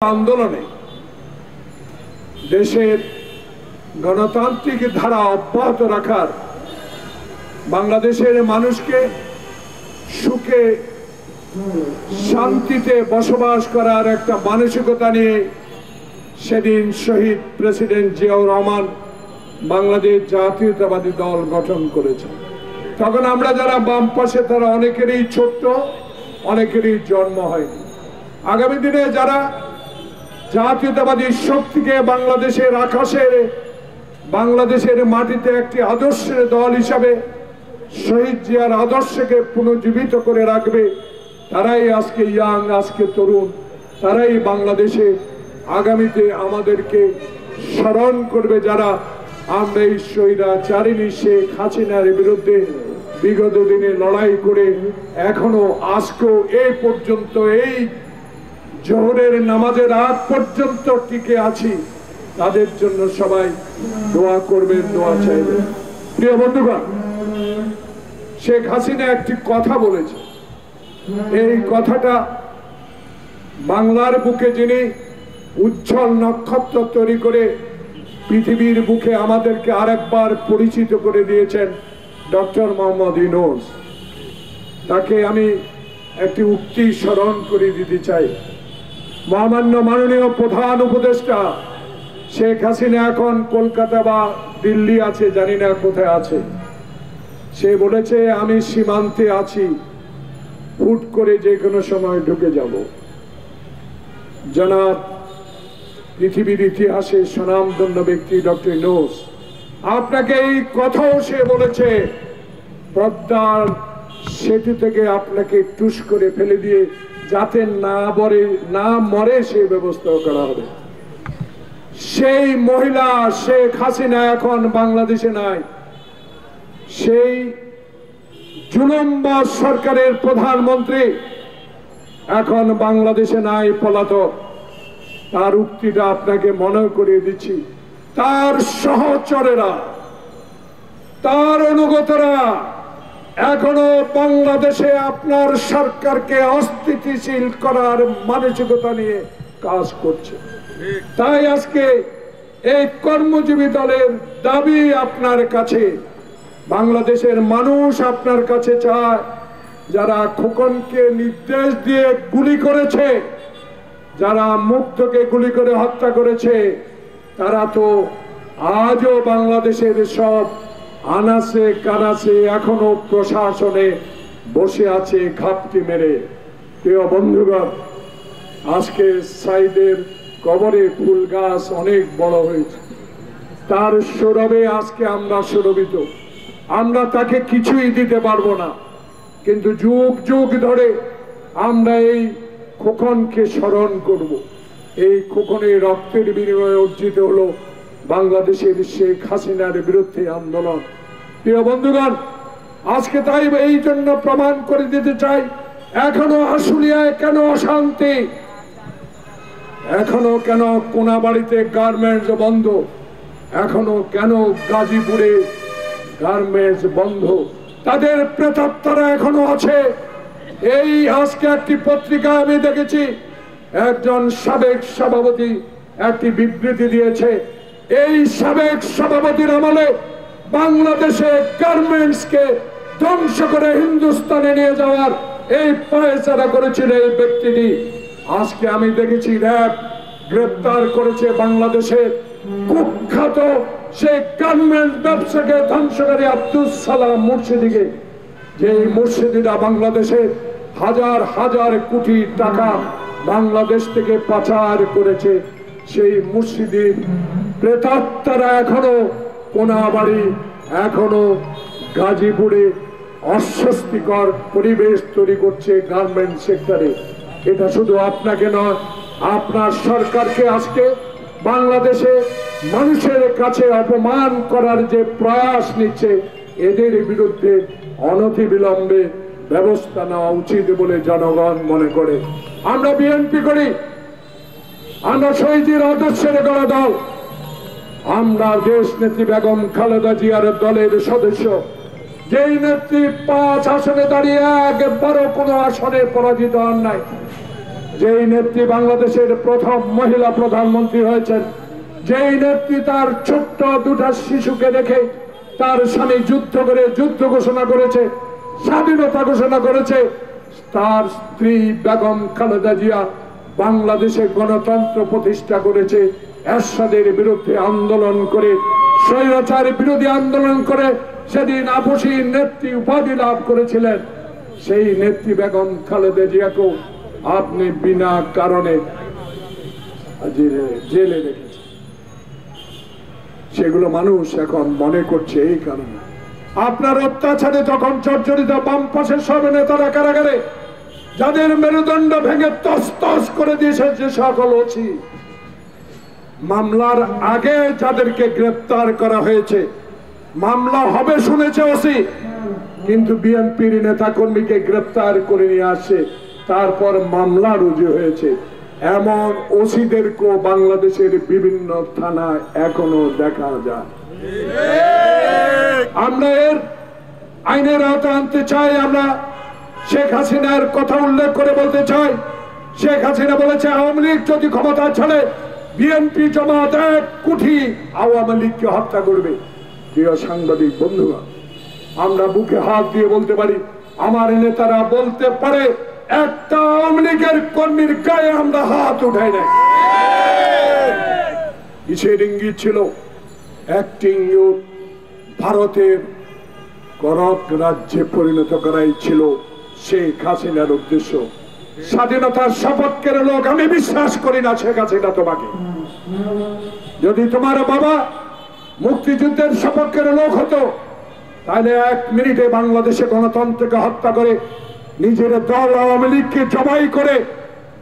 আন্দোলনে দেশের গণতান্ত্রিক ধারা অব্যাহত রাখার, বাংলাদেশের মানুষকে সুখে শান্তিতে বসবাস করার একটা মানসিকতা নিয়ে সেদিন শহীদ প্রেসিডেন্ট জিয়াউর রহমান বাংলাদেশ জাতীয়তাবাদী দল গঠন করেছে। তখন আমরা যারা বাম পাশে তারা অনেকেরই ছোট্ট, অনেকেরই জন্ম হয়নি। আগামী দিনে যারা জাতীয়তাবাদী শক্তিকে বাংলাদেশের আকাশে, বাংলাদেশের মাটিতে একটি আদর্শের দল হিসাবে শহীদ জিয়ার আদর্শকে পুনর্জীবিত করে রাখবে, তারাই আজকে ইয়াং, আজকে তরুণ, তারাই বাংলাদেশে আগামীতে আমাদেরকে স্মরণ করবে। যারা আমরা এই স্বৈরাচারিণী শেখ হাসিনার বিরুদ্ধে বিগত দিনে লড়াই করে এখনো আজকেও এই পর্যন্ত, এই জোহরের নামাজের আগ পর্যন্ত টিকে আছি, তাদের জন্য সবাই দোয়া করবেন, দোয়া চাইবেন। প্রিয় বন্ধুগণ, শেখ হাসিনা একটি কথা বলেছে, এই কথাটা বাংলার বুকে যিনি উজ্জ্বল নক্ষত্র তৈরি করে পৃথিবীর বুকে আমাদেরকে আরেকবার পরিচিত করে দিয়েছেন ডক্টর মোহাম্মদ ইউনূস, তাকে আমি একটি উক্তি স্মরণ করে দিতে চাই। মহামান্য মাননীয় প্রধান উপদেষ্টা শেখ হাসিনা এখন কলকাতা বা দিল্লি আছে, জানি না কোথায় আছে। সে বলেছে, আমি সীমান্তে আছি, হুট করে যে কোনো সময় ঢুকে যাব। জনাব পৃথিবীর ইতিহাসে স্বনামধন্য ব্যক্তি ডক্টর ইউনূস, আপনাকে এই কথাও সে বলেছে, পদ্মার সেতু থেকে আপনাকে টুস করে ফেলে দিয়ে যাতে না মরে সেই ব্যবস্থা করা হবে। সেই মহিলা শেখ হাসিনা এখন বাংলাদেশে নাই, সেই জুলুমবাজ সরকারের প্রধানমন্ত্রী এখন বাংলাদেশে নাই, পলাতক। তার উক্তিটা আপনাকে মনে করিয়ে দিচ্ছি। তার সহচরেরা, তার অনুগতরা এখনো বাংলাদেশে আপনার সরকারকে অস্থিতিশীল করার মানসিকতা নিয়ে কাজ করছে। তাই আজকে এই কর্মজীবী দলের দাবি আপনার কাছে, বাংলাদেশের মানুষ আপনার কাছে চায়, যারা খোকনকে নির্দেশ দিয়ে গুলি করেছে, যারা মুগ্ধকে গুলি করে হত্যা করেছে, তারা তো আজও বাংলাদেশের সব আনাচে কানাচে এখনো প্রশাসনে বসে আছে ঘাপটি মেরে। প্রিয় বন্ধুগণ, আজকে সাইদের কবরে ফুল গাছ অনেক বড় হয়েছে, তার সৌরভে আজকে আমরা সুরভিত। আমরা তাকে কিছুই দিতে পারবো না, কিন্তু যুগ যুগ ধরে আমরা এই খোকনকে স্মরণ করব। এই খোকনের রক্তের বিনিময়ে অর্জিত হলো বাংলাদেশের শেখ হাসিনার বিরুদ্ধে আন্দোলন। প্রিয় বন্ধুগণ, আজকে তাই এই জন্য প্রমাণ করে দিতে চাই, এখনো আশুলিয়ায় কেন অশান্তি, এখনো কেন কোনাবাড়িতে গার্মেন্টস বন্ধ, এখনো কেন গাজীপুরে গার্মেন্টস বন্ধ, তাদের প্রেতাত্মারা এখনো আছে। এই আজকে একটি পত্রিকায় আমি দেখেছি, একজন সাবেক সভাপতি একটি বিবৃতি দিয়েছে, এই সাবেক সভাপতির আমলে বাংলাদেশে গার্মেন্টসকে ধ্বংস করে হিন্দুস্তানে নিয়ে যাওয়ার এই পায়চারা করেছিল এই ব্যক্তিটি। আজকে আমি দেখেছি র্যাব গ্রেপ্তার করেছে বাংলাদেশের কুখ্যাত সেই গার্মেন্টস ব্যবসাকে ধ্বংসকারী আব্দুল সালাম মুর্শিদিকে, যে মুর্শিদিরা বাংলাদেশের হাজার হাজার কোটি টাকা বাংলাদেশ থেকে পাচার করেছে। সেই মুর্শিদির প্রেতাত্মারা এখনো কোনাবাড়ি, এখনো গাজীপুরে অস্বস্তিকর পরিবেশ তৈরি করছে গার্মেন্টস সেক্টরে। এটা শুধু আপনাকে নয়, আপনার সরকারকে আজকে বাংলাদেশে মানুষের কাছে অপমান করার যে প্রয়াস নিচ্ছে, এদের বিরুদ্ধে অনতিবিলম্বে ব্যবস্থা নেওয়া উচিত বলে জনগণ মনে করে। আমরা বিএনপি করি, আমরা শহীদের আদর্শের গড়া দল, আমরা দেশ নেত্রী বেগম খালেদা জিয়ার দলের সদস্য। যেই নেত্রী 5 আসনে দাঁড়িয়ে একবারও কোনো আসনে পরাজিত হন নাই, যেই নেত্রী বাংলাদেশের প্রথম মহিলা প্রধানমন্ত্রী হয়েছেন, যেই নেত্রী তার ছোট্ট দুটা শিশুকে রেখে তার স্বামী যুদ্ধ করে যুদ্ধ ঘোষণা করেছে, স্বাধীনতা ঘোষণা করেছে, তার স্ত্রী বেগম খালেদা জিয়া বাংলাদেশে গণতন্ত্র প্রতিষ্ঠা করেছে, এরশাদের বিরুদ্ধে আন্দোলন করে, স্বৈরাচার বিরোধী আন্দোলন করে সেদিন আপসী নেত্রী উপাধি লাভ করেছিলেন। সেই নেত্রী বেগম খালেদা জিয়াকেও আপনি বিনা কারণে জেলে রেখেছেন। সেগুলো মানুষ এখন মনে করছে এই কারণে আপনার অত্যাচারে যখন জর্জরিত বাম পাশের সব নেতারা কারাগারে, যাদের মেরুদণ্ড ভেঙে তছতছ করে দিয়েছে যে সকল ওসি, মামলার আগে যাদেরকে গ্রেপ্তার করা হয়েছে, মামলা হবে শুনেছে ওসি, কিন্তু বিএনপির নেতা কর্মীকে গ্রেপ্তার করে নিয়ে আসে, তারপর মামলা রুজু হয়েছে, এমন ওসিদেরকেও বাংলাদেশের বিভিন্ন থানায় এখনো দেখা যায়। আমরা এর আইনের আওতায় আনতে চাই। আমরা শেখ হাসিনার কথা উল্লেখ করে বলতে চাই, শেখ হাসিনা বলেছে আওয়ামী লীগ যদি ক্ষমতা ছাড়ে বিএনপি জামাত 1 কোটি আওয়ামী লীগকে হত্যা করবে। প্রিয় সাংবাদিক বন্ধুরা, আমরা বুকে হাত দিয়ে বলতে পারি, আমার নেতারা বলতে পারে একটা আওয়ামী লীগের কর্মীর গায়ে আমরা হাত উঠাই নাই। কিসের ইঙ্গিত ছিল? অ্যাক্টিং ইউথ ভারতের করক রাজ্যে পরিণত করাই ছিল শেখ হাসিনার উদ্দেশ্য। স্বাধীনতার শপথের লোক আমি বিশ্বাস করি না শেখ হাসিনা তোমাকে। যদি তোমার বাবা মুক্তিযুদ্ধের সপক্ষের লোক হতো, তাহলে 1 মিনিটে বাংলাদেশে গণতন্ত্রকে হত্যা করে নিজের দল আওয়ামী লীগকে জবাই করে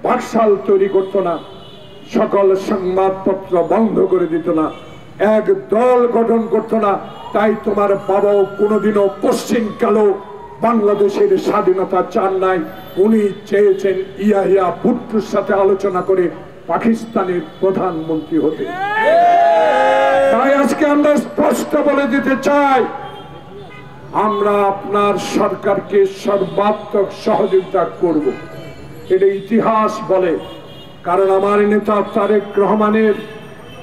বাকশাল তৈরি করতো না, সকল সংবাদপত্র বন্ধ করে দিত না, এক দল গঠন করতো না। তাই তোমার বাবাও কোনোদিনও পশ্চিমকালেও বাংলাদেশের স্বাধীনতা চান নাই। উনি চেয়েছেন ইয়াহিয়া ভুট্টোর সাথে আলোচনা করে পাকিস্তানের প্রধানমন্ত্রী হতে। তাই আজকে আমরা স্পষ্ট বলে দিতে চাই, আমরা আপনার সরকারকে সর্বাত্মক সহযোগিতা করব, এটা ইতিহাস বলে। কারণ আমার নেতা তারেক রহমানের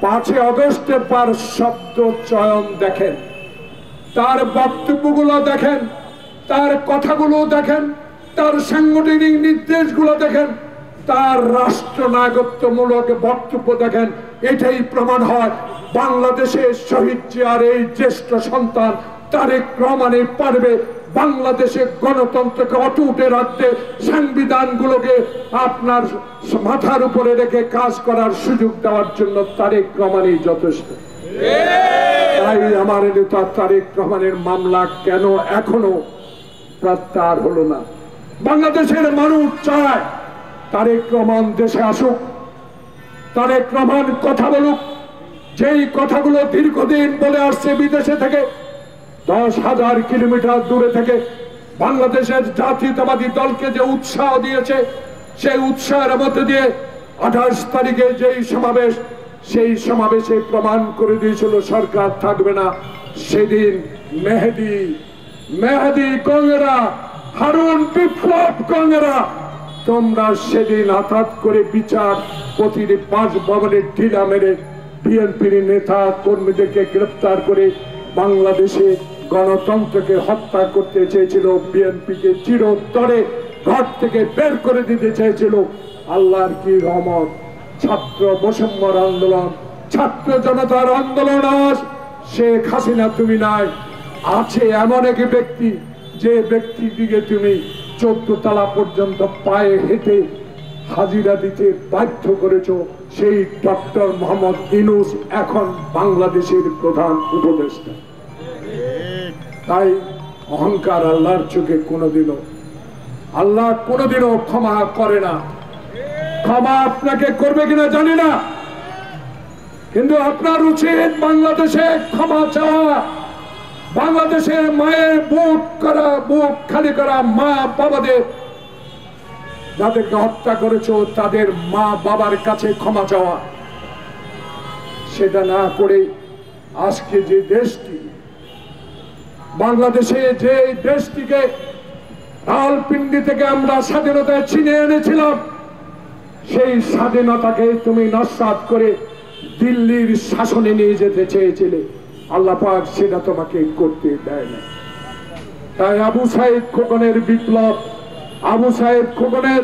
5 আগস্টের পর শব্দ চয়ন দেখেন, তার বক্তব্যগুলো দেখেন, তার কথাগুলো দেখেন, তার সাংগঠনিক নির্দেশগুলো দেখেন, তার রাষ্ট্রনায়কত্বমূলক বক্তব্য দেখেন। এটাই প্রমাণ হয় বাংলাদেশের শহীদ জিয়ার এই জ্যেষ্ঠ সন্তান তারেক রহমানে পারবে বাংলাদেশের গণতন্ত্রকে অটুটে রাখতে, সংবিধানগুলোকে আপনার মাথার উপরে রেখে কাজ করার সুযোগ দেওয়ার জন্য তারেক রহমানই যথেষ্ট। তাই আমার নেতা তারেক রহমানের মামলা কেন এখনো প্রত্যাহার হলো না? বাংলাদেশের মানুষ চায় তারেক রহমান দেশে আসুক, তারেক রহমান কথা বলুক, যেই কথাগুলো দীর্ঘদিন বলে আসছে বিদেশে থেকে, 10,000 কিলোমিটার দূরে থেকে বাংলাদেশের জাতীয়তাবাদী দলকে যে উৎসাহ দিয়েছে, সেই উৎসাহের মধ্যে দিয়ে 28 তারিখে যেই সমাবেশ, সেই সমাবেশে প্রমাণ করে দিয়েছিল সরকার থাকবে না। সেদিন মেহেদি কংগ্রা, হারুন বিপ্লব কংগ্রা, তোমরা সেদিন হঠাৎ করে বিচার প্রতিটি 5 ভবনের ঢিলা মেরে বিএনপির নেতা কর্মীদেরকে গ্রেপ্তার করে বাংলাদেশে গণতন্ত্রকে হত্যা করতে চেয়েছিল, বিএনপিকে চিরতরে ঘর থেকে বের করে দিতে চেয়েছিল। আল্লাহর কি রহমত, ছাত্র বৈষম্যর আন্দোলন, ছাত্র জনতার আন্দোলন, আজ শেখ হাসিনা তুমি নাই, আছে এমন এক ব্যক্তি, যে ব্যক্তিটিকে তুমি 14 তলা পর্যন্ত পায়ে হেঁটে হাজিরা দিতে বাধ্য করেছ। সেই ডক্টর মোহাম্মদ ইউনূস এখন বাংলাদেশের প্রধান উপদেষ্টা। তাই অহংকার আল্লাহর চোখে আল্লাহ কোনোদিনও ক্ষমা করে না। ক্ষমা আপনাকে করবে কিনা জানি না, কিন্তু আপনার উচিত বাংলাদেশে ক্ষমা চাওয়া। বাংলাদেশের মায়ের বুক খালি করা মা বাবাদের, যাদেরকে হত্যা করেছো তাদের মা বাবার কাছে ক্ষমা চাওয়া। সেটা না করে আজকে যে দেশটি, বাংলাদেশে যে দেশটিকে রাওয়ালপিন্ডি থেকে আমরা স্বাধীনতায় ছিনিয়ে এনেছিলাম, সেই স্বাধীনতাকে তুমি নস্যাৎ করে দিল্লির শাসনে নিয়ে যেতে চেয়েছিলে, আল্লাহ পাক সেটা তোমাকে করতে দেয় না। তাই আবু সাইদ খোকনের বিপ্লব, আবু সাইদ খোকনের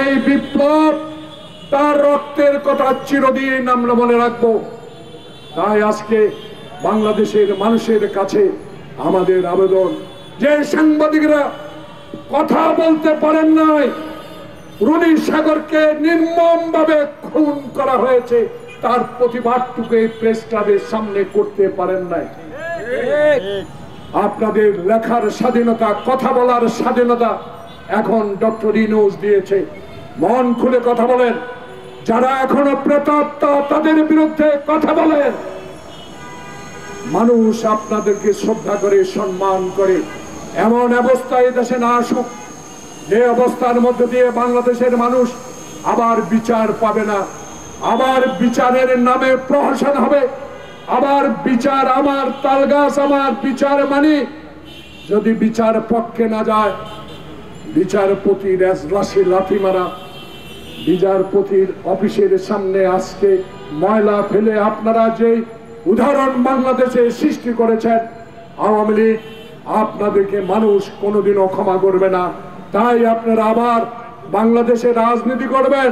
এই বিপ্লব, তার রক্তের কথা চিরদিন আমরা মনে রাখবো। তাই আজকে বাংলাদেশের মানুষের কাছে আমাদের আবেদন, যে সাংবাদিকরা কথা বলতে পারেন নাই, রুনি সাগরকে নির্মমভাবে খুন করা হয়েছে, তার প্রতিবাদটুকু এই প্রেস ক্লাবের সামনে করতে পারেন নাই। আপনাদের লেখার স্বাধীনতা, কথা বলার স্বাধীনতা এখন ডক্টর ইউনূস দিয়েছে। মন খুলে কথা বলেন, যারা এখনো প্রেতাত্ম তাদের বিরুদ্ধে কথা বলেন। মানুষ আপনাদেরকে শ্রদ্ধা করে, সম্মান করে। এমন অবস্থায় দেশে না আসুক যে অবস্থার মধ্যে দিয়ে বাংলাদেশের মানুষ আবার বিচার পাবে না, আবার বিচারের নামে প্রহসন হবে, আবার বিচার আমার তালগাছ, আমার বিচার মানি। যদি বিচার পক্ষে না যায়, বিচারপতির রাশি লাথি মারা, বিচারপতির অফিসের সামনে আজকে ময়লা ফেলে আপনারা যে উদাহরণ বাংলাদেশে সৃষ্টি করেছেন, আওয়ামী লীগ আপনাদেরকে মানুষ কোনোদিনও ক্ষমা করবে না। তাই আপনারা আবার বাংলাদেশে রাজনীতি করবেন,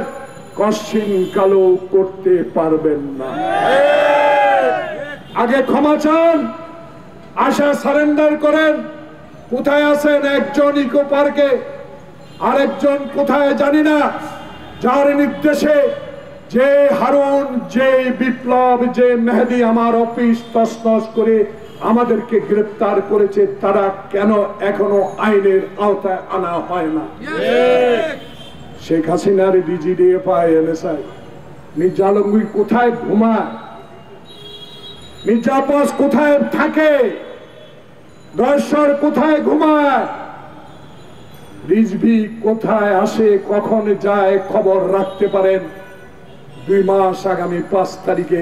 কশ্চিন কালো করতে পারবেন না। আগে ক্ষমা চান, আশা সারেন্ডার করেন। কোথায় আছেন একজন ইকো পার্কে, আরেকজন কোথায় জানি না, যার নির্দেশে যে হারুন, যে বিপ্লব, যে মেহেদী আমার অফিস তছনছ করে আমাদেরকে গ্রেফতার করেছে, তারা কেন এখনো আইনের আওতায় আনা হয় না? শেখ হাসিনার ডিজিডিএফআই, এনএসআই, মির্জা আলমগীর কোথায় ঘুমায়, মির্জা আব্বাস কোথায় থাকে, দর্শর কোথায় ঘুমায়, রিজভী কোথায় আসে, কখন যায়, খবর রাখতে পারেন। 2 মাস আগামী 5 তারিখে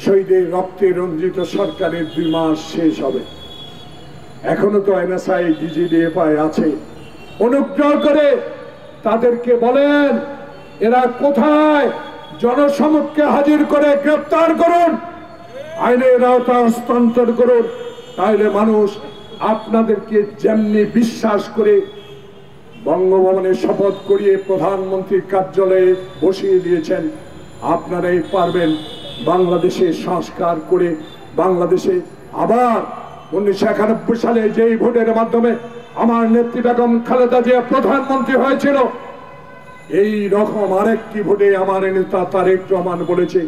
শহীদের রক্তে রঞ্জিত সরকারের 2 মাস শেষ হবে। এখনো তো এনএসআই, ডিজিডিএফআই আছে। অনুগ্রহ করে তাদেরকে বলেন এরা কোথায়, জনসমক্ষে হাজির করে গ্রেফতার করুন, আইনের আওতা হস্তান্তর করুন। তাইলে মানুষ আপনাদেরকে যেমনি বিশ্বাস করে বঙ্গভবনে শপথ করিয়ে প্রধানমন্ত্রীর কার্যালয়ে বসিয়ে দিয়েছেন, আপনারাই পারবেন বাংলাদেশে সংস্কার করে বাংলাদেশে আবার 1991 সালে যেই ভোটের মাধ্যমে আমার নেত্রী বেগম খালেদা জিয়া প্রধানমন্ত্রী হয়েছিল, এই রকম আরেকটি ভোটে আমার নেতা তারেক রহমান বলেছে,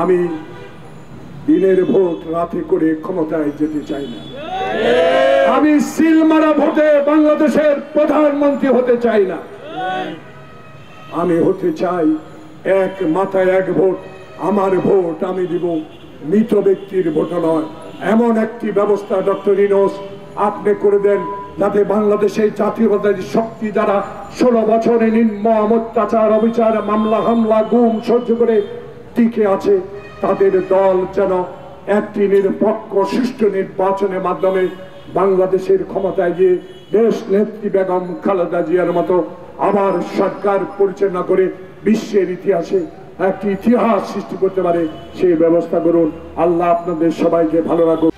আমি দিনের ভোট রাতে করে ক্ষমতায় যেতে চাই না, আমি সিল মারা ভোটে বাংলাদেশের প্রধানমন্ত্রী হতে চাই না, আমি হতে চাই এক মাথায় এক ভোট, আমার ভোট আমি দিব, মৃত ব্যক্তির ভোট নয়। এমন একটি ব্যবস্থা ডক্টর ইউনূস আপনি করে দেন, যাতে বাংলাদেশের জাতীয়তাবাদী শক্তি যারা 16 বছরে নির্মম অত্যাচার, অবিচার, মামলা, হামলা, গুম সহ্য করে টিকে আছে, তাদের দল যেন একটি নিরপেক্ষ সুষ্ঠু নির্বাচনের মাধ্যমে বাংলাদেশের ক্ষমতায় গিয়ে দেশ নেত্রী বেগম খালেদা জিয়ার মতো আবার সরকার পরিচালনা করে বিশ্বের ইতিহাসে একটি ইতিহাস সৃষ্টি করতে পারে, সেই ব্যবস্থা করুন। আল্লাহ আপনাদের সবাইকে ভালো রাখুন।